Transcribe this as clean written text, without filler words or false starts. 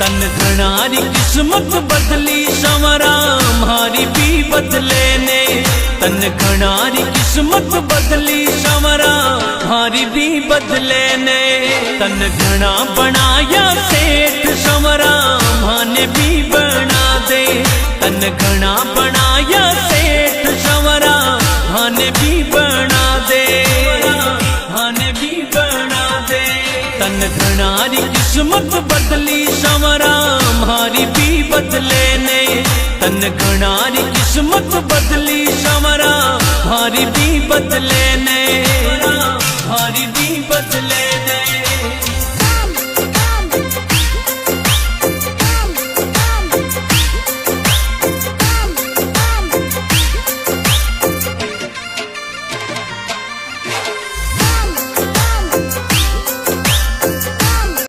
तन घनारी किस्मत बदली संवरा हमारी भी बदले ने। तन घनारी किस्मत बदली संवरा हमारी भी बदले ने। तन घना बनाया सेठ संवरा माने भी बना दे। तन घना बनाया सेठ संवरा माने भी बना दे, माने भी बना दे। तन घनारी किस्मत बदली संवरा हमारी भी बदले ने। तन घनारी किस्मत बदली संवरा हमारी भी बदले ने।